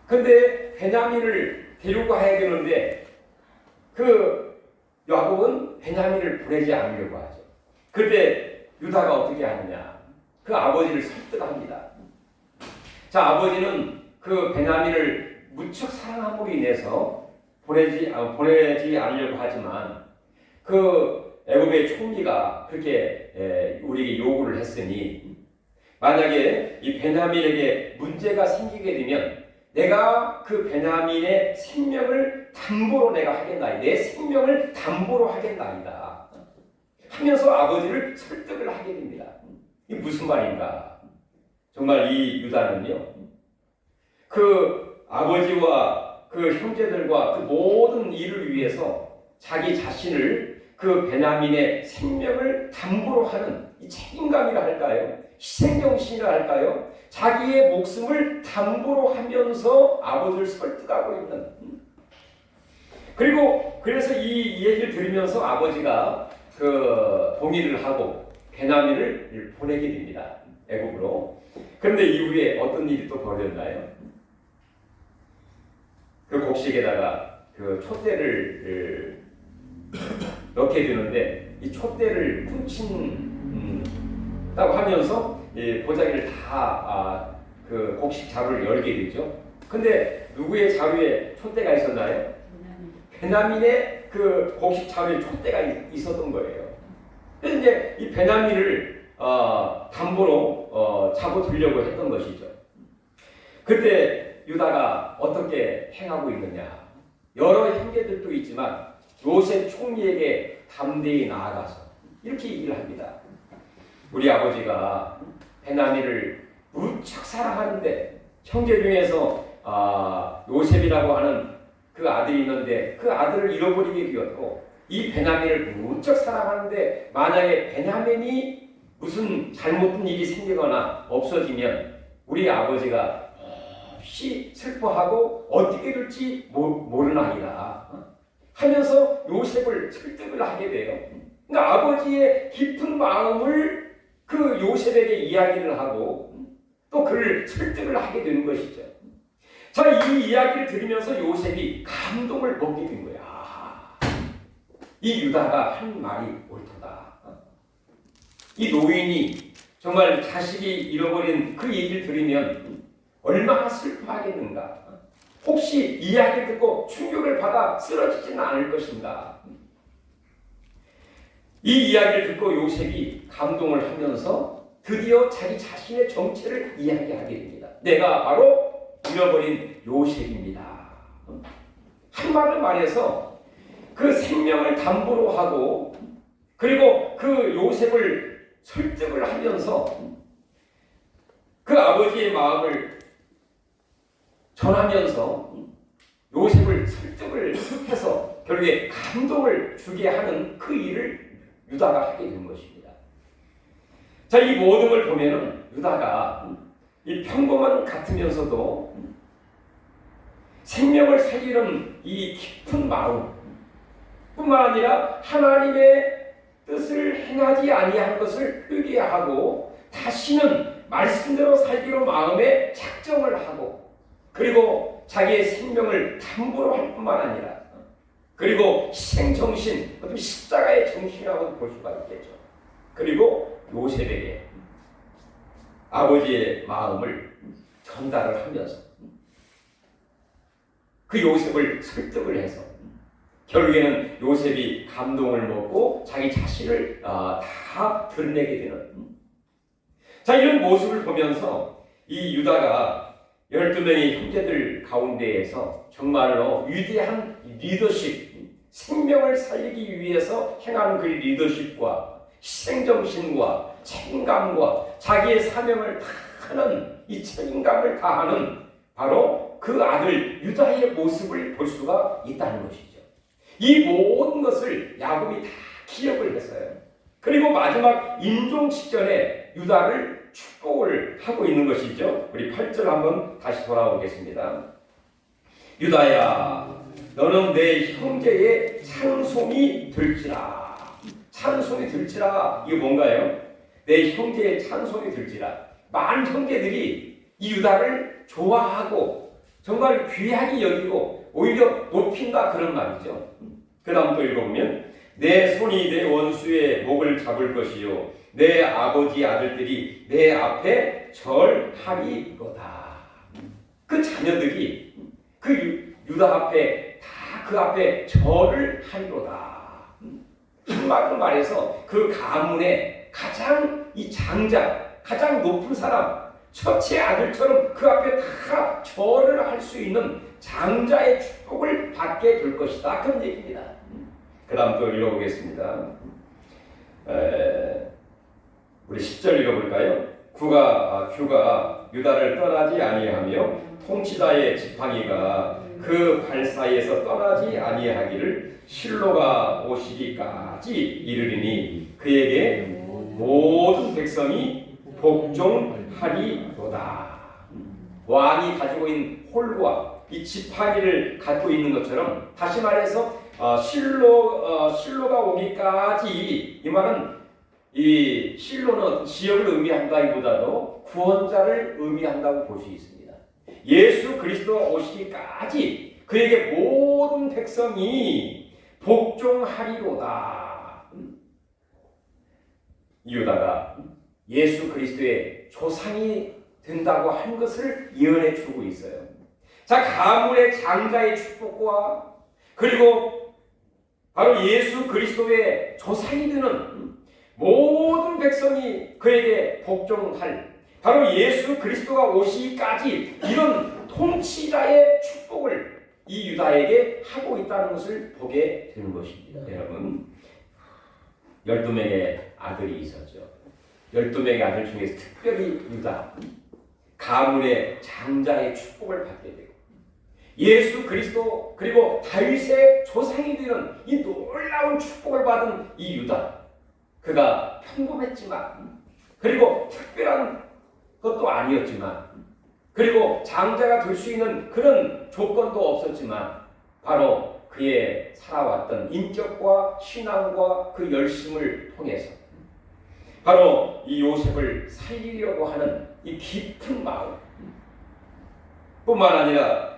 근데 베냐민을 데리고 가야 되는데 그 야곱은 베냐민을 보내지 않으려고 하죠. 그때 유다가 어떻게 하느냐? 그 아버지를 설득합니다. 자, 아버지는 그 베냐민을 무척 사랑함으로 인해서 보내지 않으려고 하지만 그 애굽의 총리가 그렇게 우리에게 요구를 했으니 만약에 이 베냐민에게 문제가 생기게 되면 내가 그 베냐민의 생명을 담보로 내가 하겠나이다. 내 생명을 담보로 하겠나이다. 하면서 아버지를 설득을 하게 됩니다. 이게 무슨 말인가? 정말 이 유다는요, 그 아버지와 그 형제들과 그 모든 일을 위해서 자기 자신을 그 베냐민의 생명을 담보로 하는 이 책임감이라 할까요? 희생정신이라 할까요? 자기의 목숨을 담보로 하면서 아버지를 설득하고 있는. 그리고 그래서 이 얘기를 들으면서 아버지가 그 동의를 하고 베냐민을 보내게 됩니다. 애굽으로. 그런데 이후에 어떤 일이 또 벌어졌나요? 그 곡식에다가 그 촛대를 넣게 되는데 이 촛대를 훔친다고 하면서 보자기를 다 그 곡식 자루를 열게 되죠. 근데 누구의 자루에 촛대가 있었나요? 베냐민의 그 곡식 자루에 촛대가 있었던 거예요. 그래서 이제 이 베냐민을 담보로 잡아두려고 했던 것이죠. 그때 유다가 어떻게 행하고 있느냐? 여러 형제들도 있지만 요셉 총리에게 담대히 나아가서 이렇게 얘기를 합니다. 우리 아버지가 베냐민을 무척 사랑하는데 형제 중에서 요셉이라고 하는 그 아들이 있는데 그 아들을 잃어버리게 되었고 이 베냐민을 무척 사랑하는데 만약에 베냐민이 무슨 잘못된 일이 생기거나 없어지면 우리 아버지가 몹시 슬퍼하고 어떻게 될지 모르나이다 하면서 요셉을 설득을 하게 돼요. 그러니까 아버지의 깊은 마음을 그 요셉에게 이야기를 하고 또 그를 설득을 하게 되는 것이죠. 자, 이 이야기를 들으면서 요셉이 감동을 먹게 된 거야. 이 유다가 한 말이 옳다. 이 노인이 정말 자식이 잃어버린 그 얘기를 들으면 얼마나 슬퍼하겠는가. 혹시 이야기를 듣고 충격을 받아 쓰러지지는 않을 것인가. 이 이야기를 듣고 요셉이 감동을 하면서 드디어 자기 자신의 정체를 이야기하게 됩니다. 내가 바로 잃어버린 요셉입니다. 한마디로 말해서 그 생명을 담보로 하고 그리고 그 요셉을 설득을 하면서 그 아버지의 마음을 전하면서 요셉을 설득을 해서 결국에 감동을 주게 하는 그 일을 유다가 하게 된 것입니다. 자, 이 모든 걸 보면은 유다가 이 평범한 같으면서도 생명을 살리는 이 깊은 마음 뿐만 아니라 하나님의 뜻을 행하지 아니한 것을 회개하고 다시는 말씀대로 살기로 마음에 작정을 하고 그리고 자기의 생명을 담보로 할 뿐만 아니라 그리고 희생정신, 어떤 십자가의 정신이라고 볼 수가 있겠죠. 그리고 요셉에게 아버지의 마음을 전달을 하면서 그 요셉을 설득을 해서 결국에는 요셉이 감동을 먹고 자기 자신을 다 드러내게 되는 자, 이런 모습을 보면서 이 유다가 12명의 형제들 가운데에서 정말로 위대한 리더십, 생명을 살리기 위해서 행하는 그 리더십과 희생정신과 책임감과 자기의 사명을 다하는 이 책임감을 다하는 바로 그 아들 유다의 모습을 볼 수가 있다는 것이죠. 이 모든 것을 야곱이 다 기억을 했어요. 그리고 마지막 임종 직전에 유다를 축복을 하고 있는 것이죠. 우리 8절 한번 다시 돌아오겠습니다. 유다야, 너는 내 형제의 찬송이 들지라. 찬송이 들지라. 이게 뭔가요? 내 형제의 찬송이 들지라. 많은 형제들이 이 유다를 좋아하고 정말 귀하게 여기고 오히려 높인다 그런 말이죠. 그 다음 또 읽어보면 내 손이 내 원수의 목을 잡을 것이요 내 아버지 아들들이 내 앞에 절하리로다. 그 자녀들이 그 유다 앞에 다 다 그 앞에 절을 하리로다. 한마디로 말해서 그 가문의 가장 이 장자, 가장 높은 사람, 첫째 아들처럼 그 앞에 다 절을 할 수 있는 장자의 축복을 받게 될 것이다. 그런 얘기입니다. 그 다음 또 읽어보겠습니다. 우리 10절 읽어볼까요? 규가 유다를 떠나지 아니하며 통치자의 지팡이가 그 발 사이에서 떠나지 아니하기를 실로가 오시기까지 이르리니 그에게 모든 백성이 복종하리로다. 왕이 가지고 있는 홀과 이 지팡이를 갖고 있는 것처럼, 다시 말해서 실로가 오기까지, 이 말은 이 실로는 지역을 의미한다기보다도 구원자를 의미한다고 볼 수 있습니다. 예수 그리스도가 오시기까지 그에게 모든 백성이 복종하리로다. 유다가 예수 그리스도의 조상이 된다고 한 것을 예언해 주고 있어요. 자, 가문의 장자의 축복과 그리고 바로 예수 그리스도의 조상이 되는 모든 백성이 그에게 복종할, 바로 예수 그리스도가 오시기까지 이런 통치자의 축복을 이 유다에게 하고 있다는 것을 보게 되는 것입니다. 여러분, 12명의 아들이 있었죠. 12명의 아들 중에서 특별히 유다, 가문의 장자의 축복을 받게 되고, 예수 그리스도 그리고 다윗의 조상이 되는 이 놀라운 축복을 받은 이 유다, 그가 평범했지만, 그리고 특별한 것도 아니었지만, 그리고 장자가 될 수 있는 그런 조건도 없었지만, 바로 그의 살아왔던 인격과 신앙과 그 열심을 통해서 바로 이 요셉을 살리려고 하는 이 깊은 마음 뿐만 아니라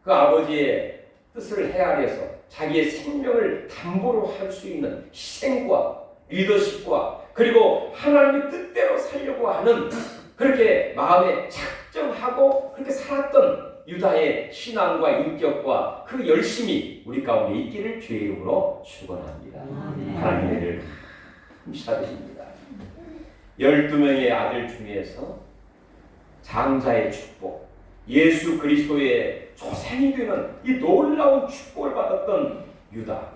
그 아버지의 뜻을 헤아려서 자기의 생명을 담보로 할 수 있는 희생과 리더십과 그리고 하나님의 뜻대로 살려고 하는, 그렇게 마음에 작정하고 그렇게 살았던 유다의 신앙과 인격과 그 열심이 우리 가운데 있기를 주의 이름으로 축원합니다. 하나님의 감사드립니다. 12명의 아들 중에서 장자의 축복, 예수 그리스도의 조상이 되는 이 놀라운 축복을 받았던 유다,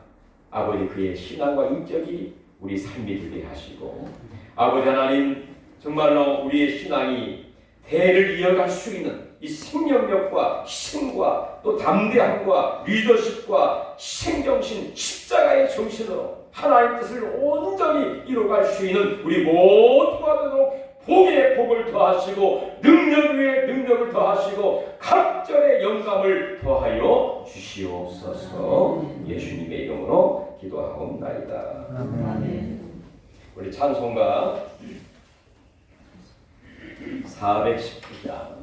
아버지 그의 신앙과 인격이 우리 삶이 되게 하시고, 아버지 하나님 정말로 우리의 신앙이 대를 이어갈 수 있는 이 생명력과 희생과 또 담대함과 리더십과 희생정신, 십자가의 정신으로 하나님의 뜻을 온전히 이루어갈 수 있는 우리 모두가 되도록 복에 복을 더하시고 능력 위에 능력을 더하시고 각절의 영감을 더하여 주시옵소서. 예수님의 이름으로 기도하옵나이다. 아멘. 우리 찬송가 419장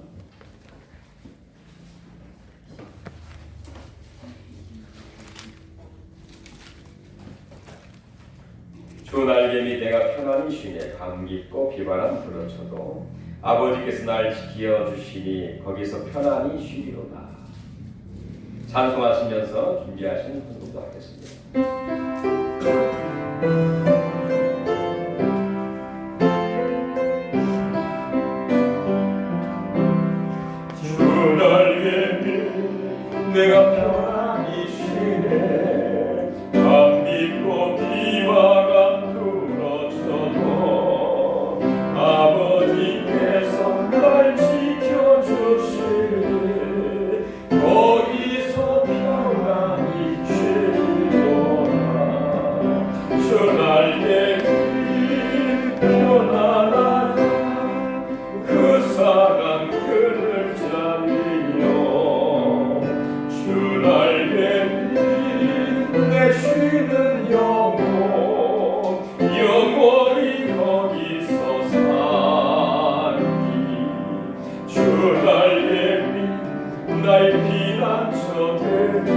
주 날개미 내가 편안히 쉬네 감깃고 비바람 불어쳐도 아버지께서 날 지켜 주시니 거기서 편안히 쉬리로다. 찬송하시면서 준비하신 헌금도 하겠습니다. 주 날개미 내가 편안히 쉬네 감깃고 비바람 불어쳐도 아버지께서 날 지켜주시니 거기서 평안히 쉬리로다. 주 날개미 편안하다 그 사람 그늘 자리요. 주 날개미 내 쉬는 영혼 영원히 거기서 살리. 주 날개미 나의 피난처 되니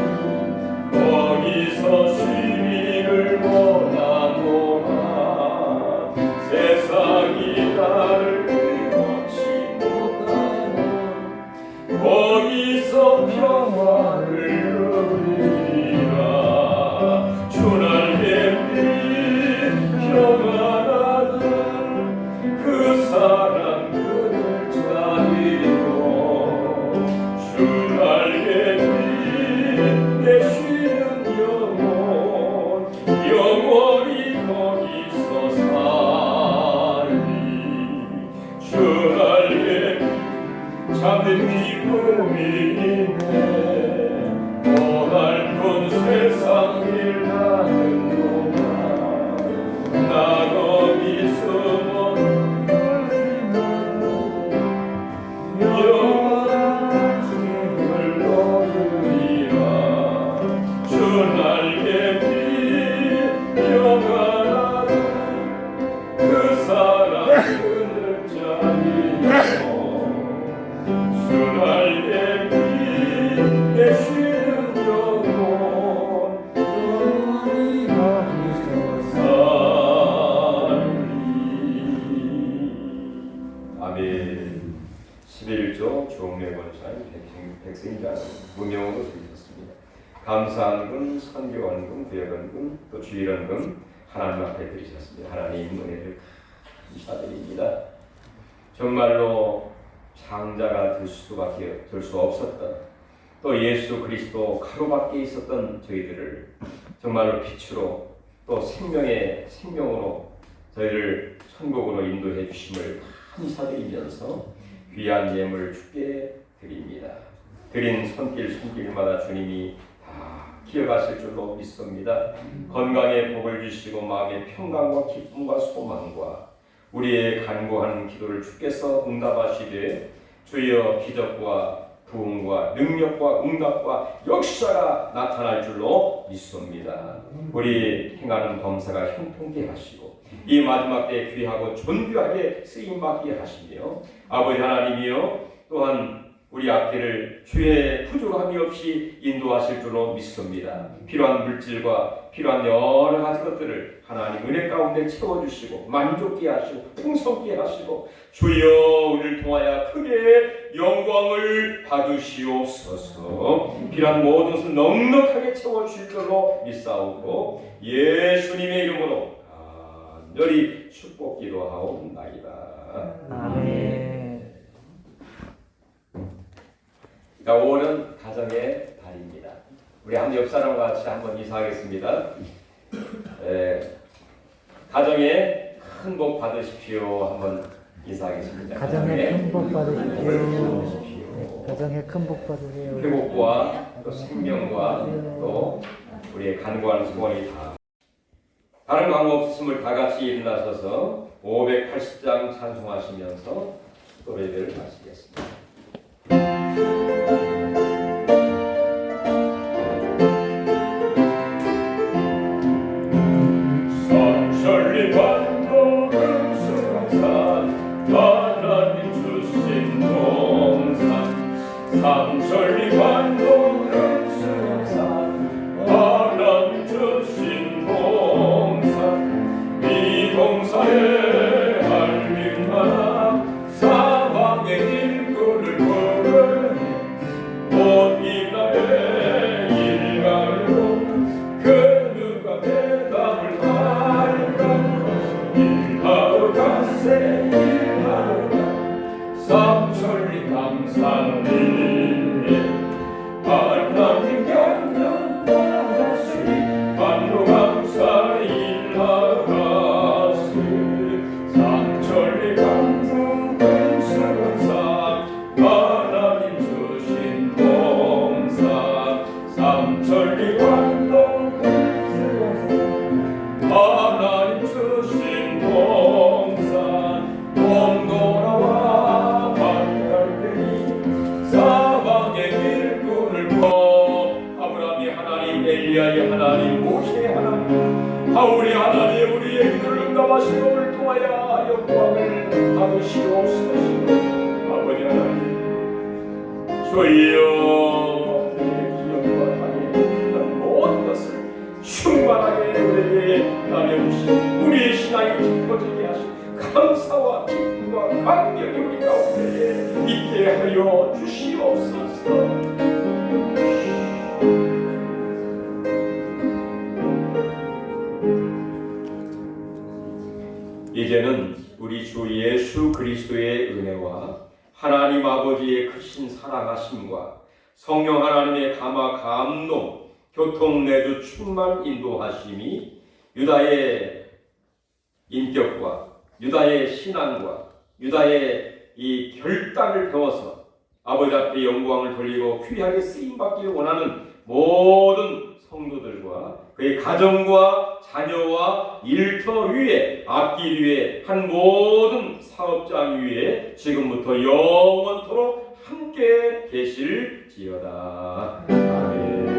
거기서 쉬기를 원하노라. 세상이 나를 그렇지 못하나 거기서 평화를 누리리. 참된 기쁨이 있네 고달픈 세상 일 가는 동안 나도 믿음은 영원한 주를 얻으리라 주 날개 피어가는 그 사랑 그늘 자리요 주 날개 피내 쉬는 영혼 영원히 아멘. 11조 종례번차인 백성자 무명으로 드리셨습니다. 감사한금, 선교원금, 구역원금, 또 주일원금 하나님 앞에 드리셨습니다. 하나님 은혜를 감사드립니다. 정말로 장자가 될 수밖에 될 수 없었던 또 예수 그리스도 가로밖에 있었던 저희들을 정말로 빛으로 또 생명의 생명으로 저희를 천국으로 인도해 주심을 감사드리면서 귀한 예물을 주께 드립니다. 드린 손길마다 주님이 다 기억하실 줄로 믿습니다. 건강에 복을 주시고 마음의 평강과 기쁨과 소망과 우리의 간구하는 기도를 주께서 응답하시되 주여 기적과 부흥과 능력과 응답과 역사가 나타날 줄로 믿습니다. 우리 행하는 범사가 형통케 하시고 이 마지막 때 귀하고 존귀하게 쓰임받게 하시며 아버지 하나님이여 또한 우리 앞길을 주의 부족함이 없이 인도하실 줄로 믿습니다. 필요한 물질과 필요한 여러 가지 것들을 하나님 은혜 가운데 채워주시고 만족케 하시고 풍성케 하시고 주여 우리를 통하여 크게 영광을 받으시옵소서. 필요한 모든 것을 넉넉하게 채워주실 줄로 믿사오고 예수님의 이름으로 간절히 축복 기도하옵나이다. 아멘. 자, 5월은 가정의 달입니다. 우리 한번 옆 사람과 같이 한번 인사하겠습니다. 가정에 큰 복 받으십시오. 한번 인사하겠습니다. 가정에 큰 복 받으십시오. 받으십시오. 가정에 큰 복 받으세요. 회복과 또 생명과 또 우리의 간구하는 소원이 다 다른 방법 없음을 다 같이 일어나셔서 580장 찬송하시면서 노래를 마치겠습니다. 삼천리 반도 금수강산 하나님 주신 동산 삼천리 반도 금수강산 하나님 주신 동산 이 동산에 알림하나 사방의 일꾼을 부르니 온 이날의 일가로 그 누가 대답을 할까 일하러 가세 일하러 가 삼천리 강산리 하나님 경영 따라가시니 반로 강사 일하러 가시 삼천리 강산 금수강산 하나님 주신 동산 삼천리 관동 금수강산 하나님 주신 동산 돈 돌아와 반갈대니 사방의 일꾼을 보아 아브라함이 하나님 엘리야의 하나님 모세의 하나님 우리 하나님 우리의 기도를 응답하신 것을 통하여 영광을 받으시옵소서. 아버지 하나님 주여 내 기억과 땅에 있는 모든 것을 충만하게 우리에게 나눠주신 우리의 신앙이 깊어지게 하시고 감사와 기쁨과 감격이 우리 가운데 있게 하여 주시옵소서. 이제는 우리 주 예수 그리스도의 은혜와 하나님 아버지의 크신 사랑하심과 성령 하나님의 감화 감동 교통 내주 충만 인도하심이 유다의 인격과 유다의 신앙과 유다의 이 결단을 배워서 아버지 앞에 영광을 돌리고 귀하게 쓰임받기를 원하는 모든 성도들과 그의 가정과 자녀와 일터 위에 앞길 위에 한 모든 사업장 위에 지금부터 영원토록 함께 계실지어다. 아멘.